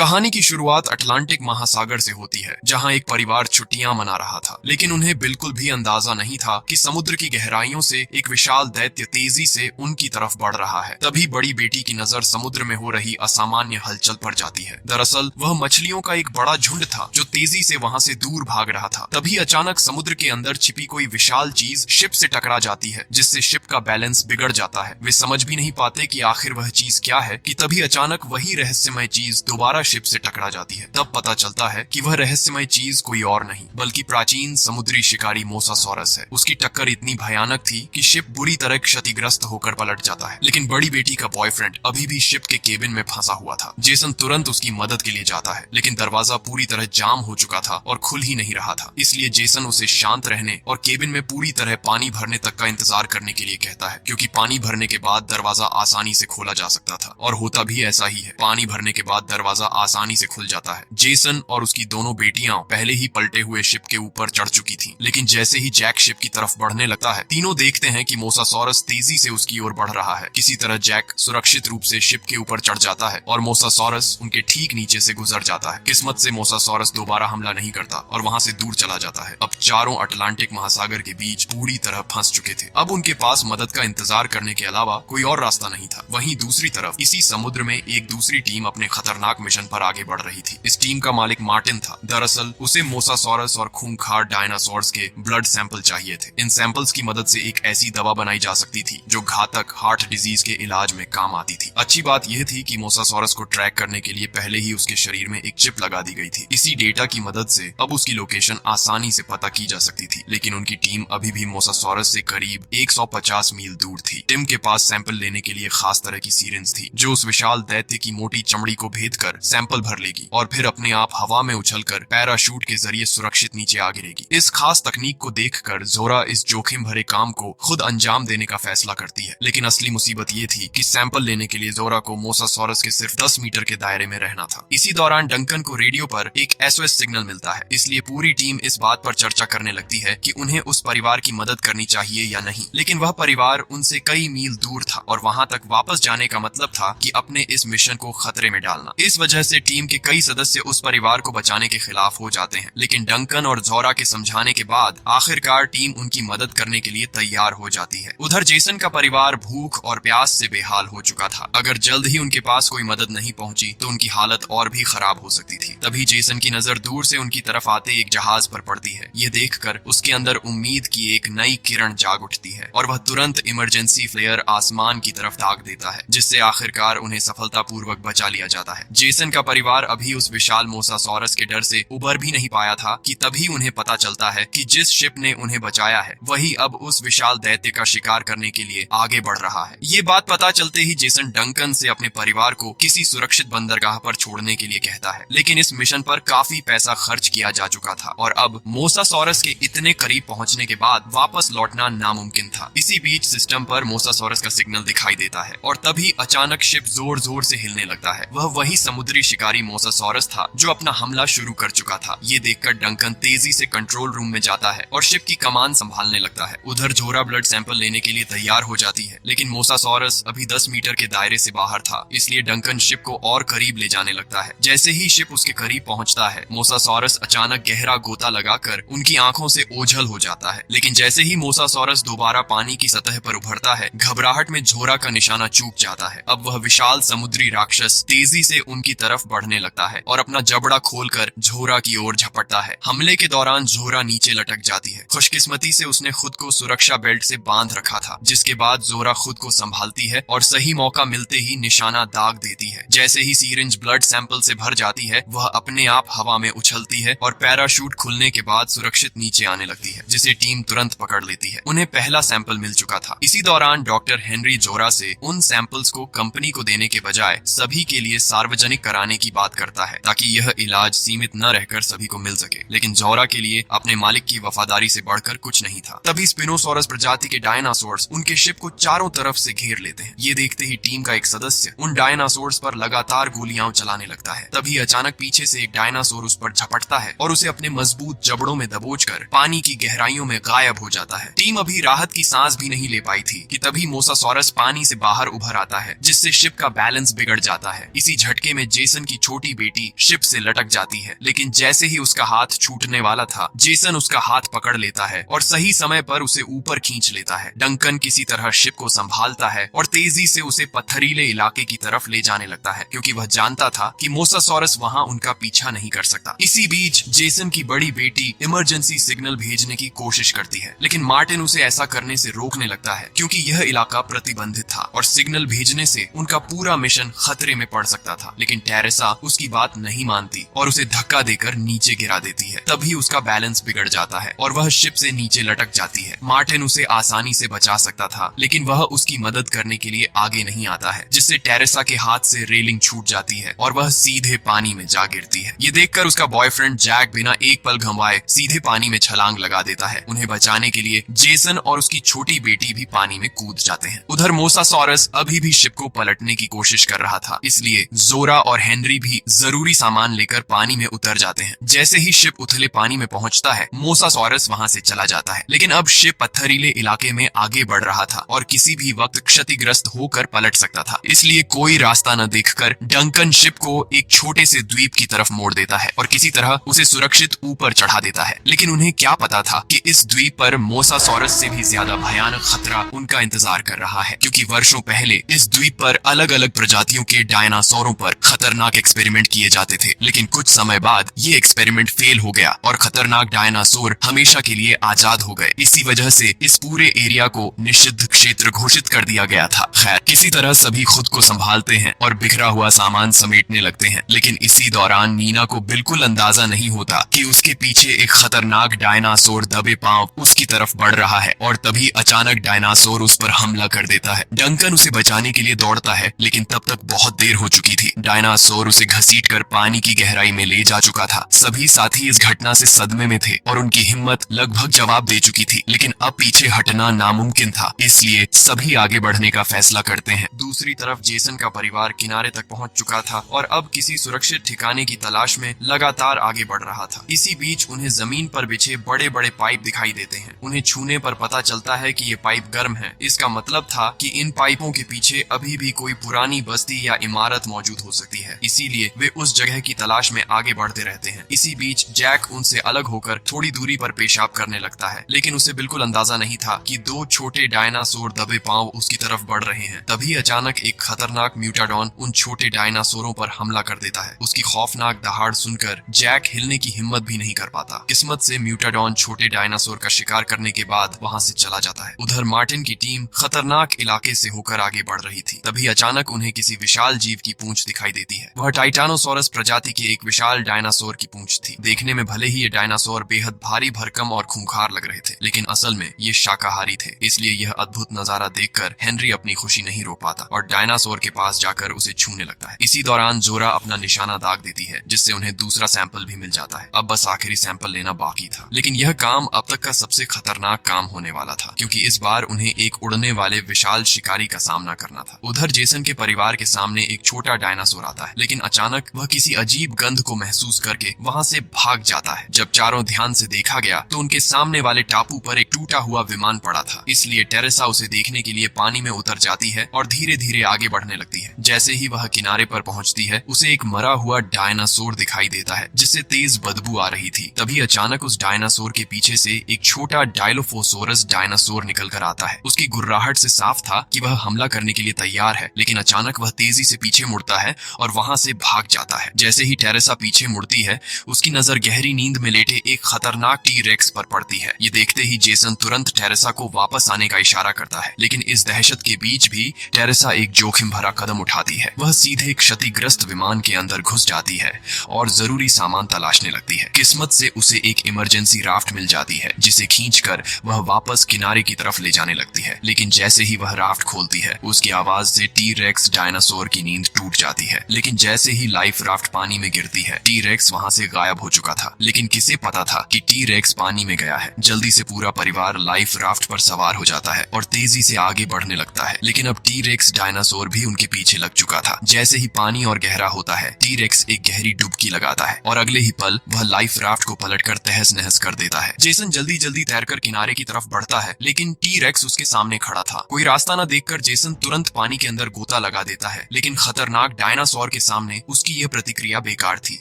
कहानी की शुरुआत अटलांटिक महासागर से होती है, जहां एक परिवार छुट्टियां मना रहा था, लेकिन उन्हें बिल्कुल भी अंदाजा नहीं था कि समुद्र की गहराइयों से एक विशाल दैत्य तेजी से उनकी तरफ बढ़ रहा है। तभी बड़ी बेटी की नजर समुद्र में हो रही असामान्य हलचल पर जाती है। दरअसल वह मछलियों का एक बड़ा झुंड था जो तेजी से वहां से दूर भाग रहा था। तभी अचानक समुद्र के अंदर छिपी कोई विशाल चीज शिप से टकरा जाती है, जिससे शिप का बैलेंस बिगड़ जाता है। वे समझ भी नहीं पाते कि आखिर वह चीज क्या है कि तभी अचानक वही रहस्यमय चीज दोबारा शिप से टकरा जाती है। तब पता चलता है कि वह रहस्यमय चीज कोई और नहीं बल्कि प्राचीन समुद्री शिकारी मोसासॉरस है। उसकी टक्कर इतनी भयानक थी कि शिप बुरी तरह क्षतिग्रस्त होकर पलट जाता है, लेकिन बड़ी बेटी का बॉयफ्रेंड अभी भी शिप के केबिन में फंसा हुआ था। जेसन तुरंत उसकी मदद के लिए जाता है, लेकिन दरवाजा पूरी तरह जाम हो चुका था और खुल ही नहीं रहा था। इसलिए जेसन उसे शांत रहने और केबिन में पूरी तरह पानी भरने तक का इंतजार करने के लिए कहता है, क्योंकि पानी भरने के बाद दरवाजा आसानी से खोला जा सकता था। और होता भी ऐसा ही है, पानी भरने के बाद दरवाजा आसानी से खुल जाता है। जेसन और उसकी दोनों बेटियां पहले ही पलटे हुए शिप के ऊपर चढ़ चुकी थीं, लेकिन जैसे ही जैक शिप की तरफ बढ़ने लगता है, तीनों देखते हैं कि मोसासॉरस तेजी से उसकी ओर बढ़ रहा है। किसी तरह जैक सुरक्षित रूप से शिप के ऊपर चढ़ जाता है और मोसासॉरस उनके ठीक नीचे से गुजर जाता है। किस्मत से मोसासॉरस दोबारा हमला नहीं करता और वहां से दूर चला जाता है। अब चारों अटलांटिक महासागर के बीच पूरी तरह फंस चुके थे। अब उनके पास मदद का इंतजार करने के अलावा कोई और रास्ता नहीं था। वहीं दूसरी तरफ इसी समुद्र में एक दूसरी टीम अपने खतरनाक मिशन पर आगे बढ़ रही थी। इस टीम का मालिक मार्टिन था। दरअसल उसे मोसासॉरस और खूंखार डायनासोर्स के ब्लड सैंपल चाहिए थे। इन सैंपल्स की मदद से एक ऐसी दवा बनाई जा सकती थी जो घातक हार्ट डिजीज के इलाज में काम आती थी। अच्छी बात यह थी कि मोसासॉरस को ट्रैक करने के लिए पहले ही उसके शरीर में एक चिप लगा दी गई थी। इसी डेटा की मदद से अब उसकी लोकेशन आसानी से पता की जा सकती थी, लेकिन उनकी टीम अभी भी मोसासॉरस से करीब 150 मील दूर थी। टिम के पास सैंपल लेने के लिए खास तरह की सीरिंज थी, जो उस विशाल दैत्य की मोटी चमड़ी को भेद कर सैंपल भर लेगी और फिर अपने आप हवा में उछलकर पैराशूट के जरिए सुरक्षित नीचे आ गिरेगी। इस खास तकनीक को देखकर जोरा इस जोखिम भरे काम को खुद अंजाम देने का फैसला करती है, लेकिन असली मुसीबत ये थी कि सैंपल लेने के लिए जोरा को मोसासॉरस के सिर्फ 10 मीटर के दायरे में रहना था। इसी दौरान डंकन को रेडियो पर एक SOS सिग्नल मिलता है, इसलिए पूरी टीम इस बात पर चर्चा करने लगती है कि उन्हें उस परिवार की मदद करनी चाहिए या नहीं। लेकिन वह परिवार उनसे कई मील दूर था और वहां तक वापस जाने का मतलब था कि अपने इस मिशन को खतरे में डालना। इस वजह से टीम के कई सदस्य उस परिवार को बचाने के खिलाफ हो जाते हैं, लेकिन डंकन और जोरा के समझाने के बाद आखिरकार टीम उनकी मदद करने के लिए तैयार हो जाती है। उधर जेसन का परिवार भूख और प्यास से बेहाल हो चुका था। अगर जल्द ही उनके पास कोई मदद नहीं पहुंची तो उनकी हालत और भी खराब हो सकती थी। तभी जेसन की नजर दूर से उनकी तरफ आते एक जहाज पर पड़ती है। ये देखकर उसके अंदर उम्मीद की एक नई किरण जाग उठती है और वह तुरंत इमरजेंसी फ्लेयर आसमान की तरफ दाग देता है, जिससे आखिरकार उन्हें सफलतापूर्वक बचा लिया जाता है। जेसन का परिवार अभी उस विशाल मोसासॉरस के डर से उबर भी नहीं पाया था कि तभी उन्हें पता चलता है कि जिस शिप ने उन्हें बचाया है वही अब उस विशाल दैत्य का शिकार करने के लिए आगे बढ़ रहा है। ये बात पता चलते ही जेसन डंकन से अपने परिवार को किसी सुरक्षित बंदरगाह पर छोड़ने के लिए कहता है, लेकिन इस मिशन पर काफी पैसा खर्च किया जा चुका था और अब मोसासॉरस के इतने करीब पहुंचने के बाद वापस लौटना नामुमकिन था। इसी बीच सिस्टम पर मोसासॉरस का सिग्नल दिखाई देता है और तभी अचानक शिप जोर जोर से हिलने लगता है। वह वही समुद्री शिकारी मोसासॉरस था जो अपना हमला शुरू कर चुका था। ये देखकर डंकन तेजी से कंट्रोल रूम में जाता है और शिप की कमान संभालने लगता है। उधर जोरा ब्लड सैंपल लेने के लिए तैयार हो जाती है, लेकिन मोसासॉरस अभी 10 मीटर के दायरे से बाहर था, इसलिए डंकन शिप को और करीब ले जाने लगता है। जैसे ही शिप उसके करीब पहुंचता है, मोसासॉरस अचानक गहरा गोता लगाकर उनकी आंखों से ओझल हो जाता है। लेकिन जैसे ही मोसासॉरस दोबारा पानी की सतह पर उभरता है, घबराहट में जोरा का निशाना चूक जाता है। अब वह विशाल समुद्री राक्षस तेजी से उनकी तरफ बढ़ने लगता है और अपना जबड़ा खोलकर झोरा की ओर झपटता है। हमले के दौरान जोरा नीचे लटक जाती है। खुशकिस्मती से उसने खुद को सुरक्षा बेल्ट से बांध रखा था, जिसके बाद जोरा खुद को संभालती है और सही मौका मिलते ही निशाना दाग देती है। जैसे ही सीरिंज ब्लड सैंपल से भर जाती है, वह अपने आप हवा में उछलती है और पैराशूट खुलने के बाद सुरक्षित नीचे आने लगती है, जिसे टीम तुरंत पकड़ लेती है। उन्हें पहला सैंपल मिल चुका था। इसी दौरान डॉक्टर हेनरी जोरा से उन सैंपल्स को कंपनी को देने के बजाय सभी के लिए सार्वजनिक कराने की बात करता है, ताकि यह इलाज सीमित न रहकर सभी को मिल सके। लेकिन जोरा के लिए अपने मालिक की वफादारी से बढ़कर कुछ नहीं था। तभी स्पिनोसॉरस प्रजाति के डायनासोर्स उनके शिप को चारों तरफ से घेर लेते हैं। ये देखते ही टीम का एक सदस्य उन डायनासोर्स पर लगातार गोलियां चलाने लगता है। तभी अचानक पीछे से एक डायनासोर उस पर झपटता है और उसे अपने मजबूत जबड़ों में दबोचकर पानी की गहराइयों में गायब हो जाता है। टीम अभी राहत की सांस भी नहीं ले पाई थी कि तभी मोसासॉरस पानी से बाहर उभर आता है, जिससे शिप का बैलेंस बिगड़ जाता है। इसी झटके में जेसन जेसन की छोटी बेटी शिप से लटक जाती है, लेकिन जैसे ही उसका हाथ छूटने वाला था, जेसन उसका हाथ पकड़ लेता है और सही समय पर उसे ऊपर खींच लेता है। डंकन किसी तरह शिप को संभालता है और तेजी से उसे पत्थरीले इलाके की तरफ ले जाने लगता है, क्योंकि वह जानता था कि मोसासॉरस वहां उनका पीछा नहीं कर सकता। इसी बीच जेसन की बड़ी बेटी इमरजेंसी सिग्नल भेजने की कोशिश करती है, लेकिन मार्टिन उसे ऐसा करने से रोकने लगता है, क्योंकि यह इलाका प्रतिबंधित था और सिग्नल भेजने से उनका पूरा मिशन खतरे में पड़ सकता था। लेकिन टेरेसा उसकी बात नहीं मानती और उसे धक्का देकर नीचे गिरा देती है। तभी उसका बैलेंस बिगड़ जाता है और वह शिप से नीचे लटक जाती है। मार्टिन उसे आसानी से बचा सकता था, लेकिन वह उसकी मदद करने के लिए आगे नहीं आता है, जिससे टेरेसा के हाथ से रेलिंग छूट जाती है और वह सीधे पानी में जा गिरती है। ये देखकर उसका बॉयफ्रेंड जैक बिना एक पल गंवाए सीधे पानी में छलांग लगा देता है। उन्हें बचाने के लिए जेसन और उसकी छोटी बेटी भी पानी में कूद जाते हैं। उधर मोसासॉरस अभी भी शिप को पलटने की कोशिश कर रहा था, इसलिए जोरा और हेनरी भी जरूरी सामान लेकर पानी में उतर जाते हैं। जैसे ही शिप उथले पानी में पहुंचता है, मोसासॉरस वहां से चला जाता है, लेकिन अब शिप पत्थरीले इलाके में आगे बढ़ रहा था और किसी भी वक्त क्षतिग्रस्त होकर पलट सकता था। इसलिए कोई रास्ता न देखकर डंकन शिप को एक छोटे से द्वीप की तरफ मोड़ देता है और किसी तरह उसे सुरक्षित ऊपर चढ़ा देता है। लेकिन उन्हें क्या पता था कि इस द्वीप पर मोसासॉरस से भी ज्यादा भयानक खतरा उनका इंतजार कर रहा है, क्योंकि वर्षों पहले इस द्वीप पर अलग अलग प्रजातियों के डायनासोरों पर खतरनाक एक्सपेरिमेंट किए जाते थे। लेकिन कुछ समय बाद ये एक्सपेरिमेंट फेल हो गया और खतरनाक डायनासोर हमेशा के लिए आजाद हो गए। इसी वजह से इस पूरे एरिया को निषिद्ध क्षेत्र घोषित कर दिया गया था। खैर, किसी तरह सभी खुद को संभालते हैं और बिखरा हुआ सामान समेटने लगते हैं, लेकिन इसी दौरान नीना को बिल्कुल अंदाजा नहीं होता कि उसके पीछे एक खतरनाक डायनासोर दबे पांव उसकी तरफ बढ़ रहा है और तभी अचानक डायनासोर उस पर हमला कर देता है। डंकन उसे बचाने के लिए दौड़ता है, लेकिन तब तक बहुत देर हो चुकी थी। डायनासोर उसे घसीटकर पानी की गहराई में ले जा चुका था। सभी साथी इस घटना से सदमे में थे और उनकी हिम्मत लगभग जवाब दे चुकी थी, लेकिन अब पीछे हटना नामुमकिन था, इसलिए सभी आगे बढ़ने का फैसला करते हैं। दूसरी तरफ जेसन का परिवार किनारे तक पहुंच चुका था और अब किसी सुरक्षित ठिकाने की तलाश में लगातार आगे बढ़ रहा था। इसी बीच उन्हें जमीन पर बिछे बड़े बड़े पाइप दिखाई देते हैं। उन्हें छूने पर पता चलता है कि ये पाइप गर्म है। इसका मतलब था कि इन पाइपों के पीछे अभी भी कोई पुरानी बस्ती या इमारत मौजूद हो सकती है, इसीलिए वे उस जगह की तलाश में आगे बढ़ते रहते हैं। इसी बीच जैक उनसे अलग होकर थोड़ी दूरी पर पेशाब करने लगता है, लेकिन उसे बिल्कुल अंदाजा नहीं था कि दो छोटे डायनासोर दबे पांव उसकी तरफ बढ़ रहे हैं। तभी अचानक एक खतरनाक म्यूटाडॉन उन छोटे डायनासोरों पर हमला कर देता है। उसकी खौफनाक दहाड़ सुनकर जैक हिलने की हिम्मत भी नहीं कर पाता। किस्मत से म्यूटाडॉन छोटे डायनासोर का शिकार करने के बाद वहां से चला जाता है। उधर मार्टिन की टीम खतरनाक इलाके से होकर आगे बढ़ रही थी। तभी अचानक उन्हें किसी विशाल जीव की पूंछ दिखाई देती है। वह टाइटानोसोरस प्रजाति की एक विशाल डायनासोर की पूंछ थी। देखने में भले ही ये डायनासोर बेहद भारी भरकम और खूंखार लग रहे थे, लेकिन असल में ये शाकाहारी थे। इसलिए यह अद्भुत नजारा देखकर हेनरी अपनी खुशी नहीं रोक पाता और डायनासोर के पास जाकर उसे छूने लगता है। इसी दौरान जोरा अपना निशाना दाग देती है, जिससे उन्हें दूसरा सैंपल भी मिल जाता है। अब बस आखिरी सैंपल लेना बाकी था, लेकिन यह काम अब तक का सबसे खतरनाक काम होने वाला था, क्योंकि इस बार उन्हें एक उड़ने वाले विशाल शिकारी का सामना करना था। उधर जेसन के परिवार के सामने एक छोटा डायनासोर आता है, लेकिन अचानक वह किसी अजीब गंध को महसूस करके वहां से भाग जाता है। जब चारों ध्यान से देखा गया तो उनके सामने वाले टापू पर एक टूटा हुआ विमान पड़ा था, इसलिए टेरेसा उसे देखने के लिए पानी में उतर जाती है और धीरे धीरे आगे बढ़ने लगती है। जैसे ही वह किनारे पर पहुंचती है, उसे एक मरा हुआ डायनासोर दिखाई देता है, जिससे तेज बदबू आ रही थी। तभी अचानक उस डायनासोर के पीछे से एक छोटा डायलोफोसोरस डायनासोर निकलकर आता है। उसकी गुर्राहट से साफ था कि वह हमला करने के लिए तैयार है, लेकिन अचानक वह तेजी से पीछे मुड़ता है और वहां से भाग जाता है। जैसे ही टेरेसा पीछे मुड़ती है, उसकी नजर गहरी नींद में लेटे एक खतरनाक टी-रेक्स पर पड़ती है। ये देखते ही जेसन तुरंत टेरेसा को वापस आने का इशारा करता है, लेकिन इस दहशत के बीच भी टेरेसा एक जोखिम भरा कदम उठाती है। वह सीधे क्षतिग्रस्त विमान के अंदर घुस जाती है और जरूरी सामान तलाशने लगती है। किस्मत से उसे एक इमरजेंसी राफ्ट मिल जाती है, जिसे खींचकर वह वापस किनारे की तरफ ले जाने लगती है। लेकिन जैसे ही वह राफ्ट खोलती है, उसकी आवाज से टी-रेक्स डायनासोर की नींद टूट जाती है। लेकिन जैसे ही लाइफ राफ्ट पानी में गिरती है, टी-रेक्स वहां से गायब हो चुका था। लेकिन किसे पता था कि टी-रेक्स पानी में गया है। जल्दी से पूरा परिवार लाइफ राफ्ट पर सवार हो जाता है और तेजी से आगे बढ़ने लगता है, लेकिन अब टी-रेक्स डायनासोर भी उनके पीछे लग चुका था। जैसे ही पानी और गहरा होता है, टी-रेक्स एक गहरी डुबकी लगाता है और अगले ही पल वह लाइफ राफ्ट को पलटकर तहस नहस कर देता है। जेसन जल्दी जल्दी तैरकर किनारे की तरफ बढ़ता है, लेकिन टी-रेक्स उसके सामने खड़ा था। कोई रास्ता न देखकर जेसन तुरंत पानी के अंदर गोता लगा देता है, लेकिन खतरनाक डायनासोर के के सामने उसकी यह प्रतिक्रिया बेकार थी।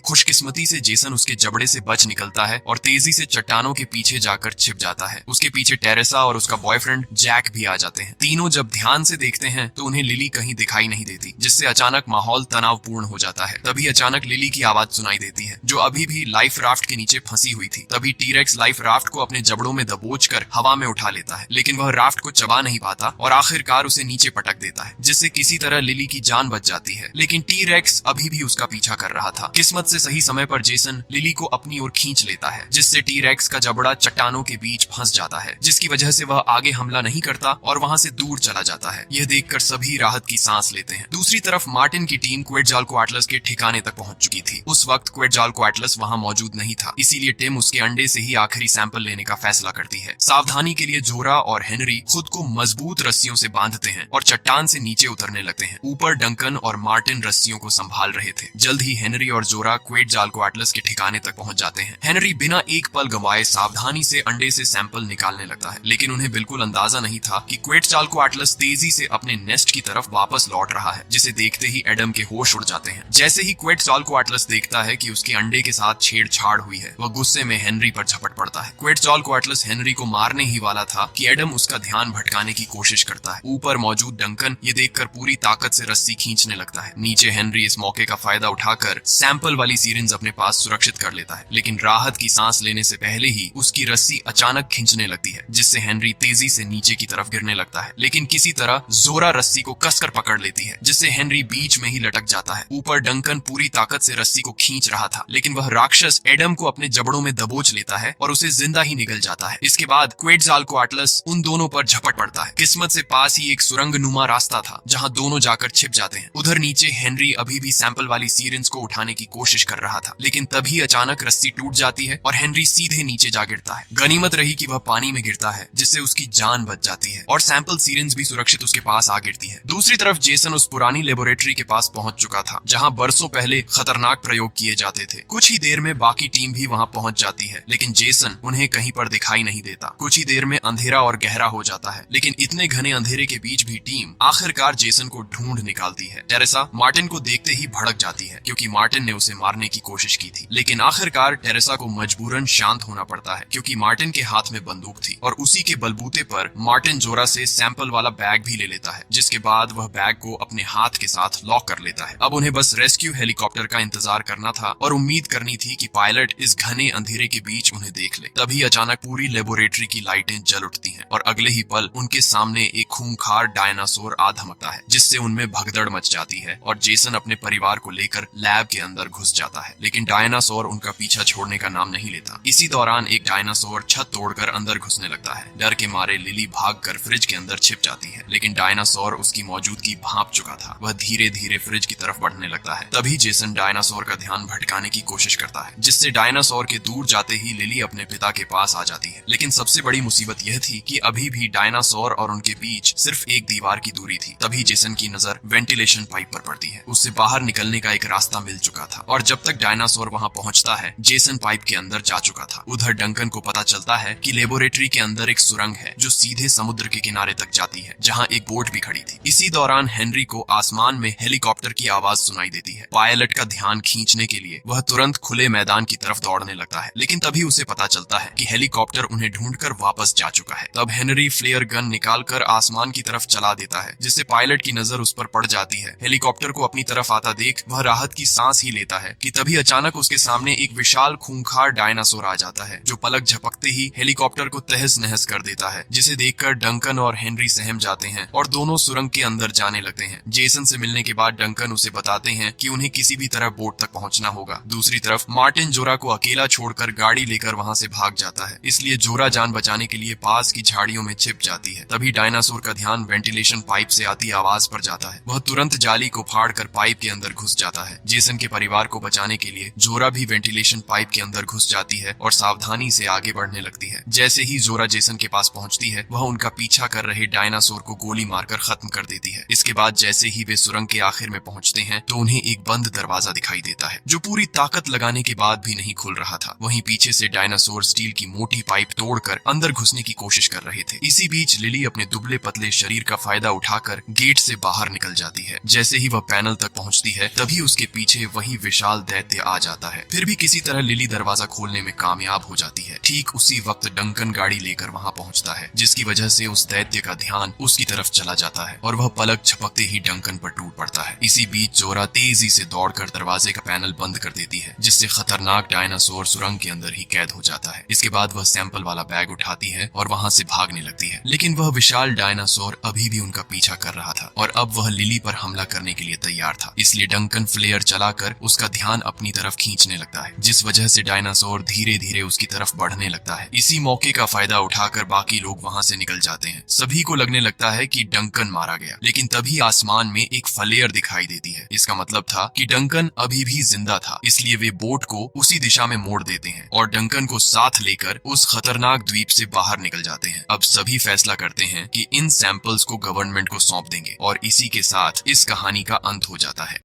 खुशकिस्मती से जेसन उसके जबड़े से बच निकलता है और तेजी से चट्टानों के पीछे जाकर छिप जाता है। उसके पीछे टेरेसा और उसका बॉयफ्रेंड जैक भी आ जाते हैं। तीनों जब ध्यान से देखते हैं तो उन्हें लिली कहीं दिखाई नहीं देती, जिससे अचानक माहौल तनावपूर्ण हो जाता है। तभी अचानक लिली की आवाज सुनाई देती है, जो अभी भी लाइफ राफ्ट के नीचे फंसी हुई थी। तभी टीरेक्स लाइफ राफ्ट को अपने जबड़ों में दबोचकर हवा में उठा लेता है, लेकिन वह राफ्ट को चबा नहीं पाता और आखिरकार उसे नीचे पटक देता है, जिससे किसी तरह लिली की जान बच जाती है। लेकिन टीरेक्स अभी भी उसका पीछा कर रहा था। किस्मत से सही समय पर जेसन लिली को अपनी ओर खींच लेता है, जिससे टीरेक्स का जबड़ा चट्टानों के बीच फंस जाता है, जिसकी वजह से वह आगे हमला नहीं करता और वहां से दूर चला जाता है। यह देखकर सभी राहत की सांस लेते हैं। दूसरी तरफ मार्टिन की टीम क्वेटज़ालकोअट्लस के ठिकाने तक पहुंच चुकी थी। उस वक्त क्वेटज़ालकोअट्लस वहां मौजूद नहीं था, इसीलिए टिम उसके अंडे से ही आखिरी सैंपल लेने का फैसला करती है। सावधानी के लिए जोरा और हेनरी खुद को मजबूत रस्सियों से बांधते हैं और चट्टान से नीचे उतरने लगते हैं। ऊपर डंकन और मार्टिन रस्सियों को संभाल रहे थे। जल्द ही हेनरी और जोरा क्वेटज़ालकोअट्लस के ठिकाने तक पहुंच जाते हैं। हेनरी बिना एक पल गंवाए सावधानी से अंडे से सैंपल निकालने लगता है, लेकिन उन्हें बिल्कुल अंदाजा नहीं था कि क्वेटज़ालकोअट्लस तेजी से अपने नेस्ट की तरफ वापस लौट रहा है, जिसे देखते ही एडम के होश उड़ जाते हैं। जैसे ही क्वेटज़ालकोअट्लस देखता है कि उसके अंडे के साथ छेड़छाड़ हुई है, वह गुस्से में हेनरी पर झपट पड़ता है। क्वेटज़ालकोअट्लस हेनरी को मारने ही वाला था कि एडम उसका ध्यान भटकाने की कोशिश करता है। ऊपर मौजूद डंकन ये देखकर पूरी ताकत से रस्सी खींचने लगता है। नीचे हेनरी इस मौके का फायदा उठाकर सैंपल वाली सीरिंज अपने पास सुरक्षित कर लेता है, लेकिन राहत की सांस लेने से पहले ही उसकी रस्सी अचानक खींचने लगती है, जिससे हेनरी तेजी से नीचे की तरफ गिरने लगता है। लेकिन किसी तरह जोरा रस्सी को कसकर पकड़ लेती है, जिससे हेनरी बीच में ही लटक जाता है। ऊपर डंकन पूरी ताकत से रस्सी को खींच रहा था, लेकिन वह राक्षस एडम को अपने जबड़ों में दबोच लेता है और उसे जिंदा ही निगल जाता है। इसके बाद क्वेटज़ालकोअट्लस उन दोनों पर झपट पड़ता है। किस्मत से पास ही एक सुरंग नुमा रास्ता था, जहां दोनों जाकर छिप जाते हैं। उधर नीचे हेनरी अभी भी सैंपल वाली सीरिंज को उठाने की कोशिश कर रहा था, लेकिन तभी अचानक रस्सी टूट जाती है और हेनरी सीधे नीचे जा गिरता है। गनीमत रही कि वह पानी में गिरता है, जिससे उसकी जान बच जाती है और सैंपल सीरिंज भी सुरक्षित उसके पास आ गिरती है। दूसरी तरफ जेसन उस पुरानी लेबोरेटरी के पास पहुंच चुका था, जहां बरसों पहले खतरनाक प्रयोग किए जाते थे। कुछ ही देर में बाकी टीम भी वहां पहुंच जाती है, लेकिन जेसन उन्हें कहीं पर दिखाई नहीं देता। कुछ ही देर में अंधेरा और गहरा हो जाता है, लेकिन इतने घने अंधेरे के बीच भी टीम आखिरकार जेसन को ढूंढ निकालती है। टेरेसा मार्टिन को देखते ही भड़क जाती है, क्योंकि मार्टिन ने उसे मारने की कोशिश की थी। लेकिन आखिरकार टेरेसा को मजबूरन शांत होना पड़ता है, क्योंकि मार्टिन के हाथ में बंदूक थी और उसी के बलबूते पर मार्टिन जोरा से सैंपल वाला बैग भी ले लेता है, जिसके बाद वह बैग को अपने हाथ के साथ लॉक कर लेता है। अब उन्हें बस रेस्क्यू हेलीकॉप्टर का इंतजार करना था और उम्मीद करनी थी कि पायलट इस घने अंधेरे के बीच उन्हें देख ले। तभी अचानक पूरी लेबोरेटरी की लाइटें जल उठती हैं और अगले ही पल उनके सामने एक खूंखार डायनासोर आ धमकता है, जिससे उनमें भगदड़ मच जाती है और जेसन अपने परिवार को लेकर लैब के अंदर घुस जाता है। लेकिन डायनासोर उनका पीछा छोड़ने का नाम नहीं लेता। इसी दौरान एक डायनासोर छत तोड़कर अंदर घुसने लगता है। डर के मारे लिली भागकर फ्रिज के अंदर छिप जाती है, लेकिन डायनासोर उसकी मौजूदगी भांप चुका था। वह धीरे धीरे फ्रिज की तरफ बढ़ने लगता है। तभी जेसन डायनासोर का ध्यान भटकाने की कोशिश करता है, जिससे डायनासोर के दूर जाते ही लिली अपने पिता के पास आ जाती है। लेकिन सबसे बड़ी मुसीबत यह थी कि अभी भी डायनासोर और उनके बीच सिर्फ एक दीवार की दूरी थी। तभी जेसन की नजर वेंटिलेशन पाइप पर पड़ती है। उससे बाहर निकलने का एक रास्ता मिल चुका था और जब तक डायनासोर वहां पहुंचता है, जेसन पाइप के अंदर जा चुका था। उधर डंकन को पता चलता है कि लेबोरेटरी के अंदर एक सुरंग है जो सीधे समुद्र के किनारे तक जाती है, जहां एक बोट भी खड़ी थी। इसी दौरान हेनरी को आसमान में हेलीकॉप्टर की आवाज सुनाई देती है। पायलट का ध्यान खींचने के लिए वह तुरंत खुले मैदान की तरफ दौड़ने लगता है, लेकिन तभी उसे पता चलता है कि हेलीकॉप्टर उन्हें ढूंढकर वापस जा चुका है। तब हेनरी फ्लेयर गन निकालकर आसमान की तरफ चला देता है, जिससे पायलट की नजर उस पर पड़ जाती है। हेलीकॉप्टर को अपनी तरफ आता देख वह राहत की सांस ही लेता है कि तभी अचानक उसके सामने एक विशाल खूंखार डायनासोर आ जाता है, जो पलक झपकते ही हेलीकॉप्टर को तहस नहस कर देता है, जिसे देखकर डंकन और हेनरी सहम जाते हैं और दोनों सुरंग के अंदर जाने लगते हैं। जेसन से मिलने के बाद डंकन उसे बताते हैं कि उन्हें किसी भी तरह बोट तक पहुंचना होगा। दूसरी तरफ मार्टिन जोरा को अकेला छोड़कर गाड़ी लेकर वहां से भाग जाता है, इसलिए जोरा जान बचाने के लिए पास की झाड़ियों में छिप जाती है। तभी डायनासोर का ध्यान वेंटिलेशन पाइप से आती आवाज पर जाता है। वह तुरंत जाली को फाड़कर पाइप के अंदर घुस जाता है। जेसन के परिवार को बचाने के लिए जोरा भी वेंटिलेशन पाइप के अंदर घुस जाती है और सावधानी से आगे बढ़ने लगती है। जैसे ही जोरा जेसन के पास पहुंचती है, वह उनका पीछा कर रहे डायनासोर को गोली मारकर खत्म कर देती है। इसके बाद जैसे ही वे सुरंग के आखिर में पहुंचते हैं, तो उन्हें एक बंद दरवाजा दिखाई देता है, जो पूरी ताकत लगाने के बाद भी नहीं खुल रहा था। वहीं पीछे से डायनासोर स्टील की मोटी पाइप तोड़कर अंदर घुसने की कोशिश कर रहे थे। इसी बीच लिली अपने दुबले पतले शरीर का फायदा उठाकर गेट से बाहर निकल जाती है। जैसे ही वह पैनल तक पहुंचती है तभी उसके पीछे वही विशाल दैत्य आ जाता है। फिर भी किसी तरह लिली दरवाजा खोलने में कामयाब हो जाती है। ठीक उसी वक्त डंकन गाड़ी लेकर वहां पहुंचता है, जिसकी वजह से उस दैत्य का ध्यान उसकी तरफ चला जाता है और वह पलक झपकते ही डंकन पर टूट पड़ता है। इसी बीच जोरा तेजी से दौड़कर दरवाजे का पैनल बंद कर देती है, जिससे खतरनाक डायनासोर सुरंग के अंदर ही कैद हो जाता है। इसके बाद वह सैंपल वाला बैग उठाती है और वहां से भागने लगती है, लेकिन वह विशाल डायनासोर अभी भी उनका पीछा कर रहा था और अब वह लिली पर हमला करने के लिए तैयार था। इसलिए डंकन फ्लेयर चलाकर उसका ध्यान अपनी तरफ खींचने लगता है, जिस वजह से डायनासोर धीरे धीरे उसकी तरफ बढ़ने लगता है। इसी मौके का फायदा उठाकर बाकी लोग वहां से निकल जाते हैं। सभी को लगने लगता है कि डंकन मारा गया, लेकिन तभी आसमान में एक फ्लेयर दिखाई देती है। इसका मतलब था कि डंकन अभी भी जिंदा था, इसलिए वे बोट को उसी दिशा में मोड़ देते हैं और डंकन को साथ लेकर उस खतरनाक द्वीप से बाहर निकल जाते हैं। अब सभी फैसला करते हैं कि इन सैंपल्स को गवर्नमेंट को सौंप देंगे और इसी के साथ इस कहानी का अंत हो जाता है।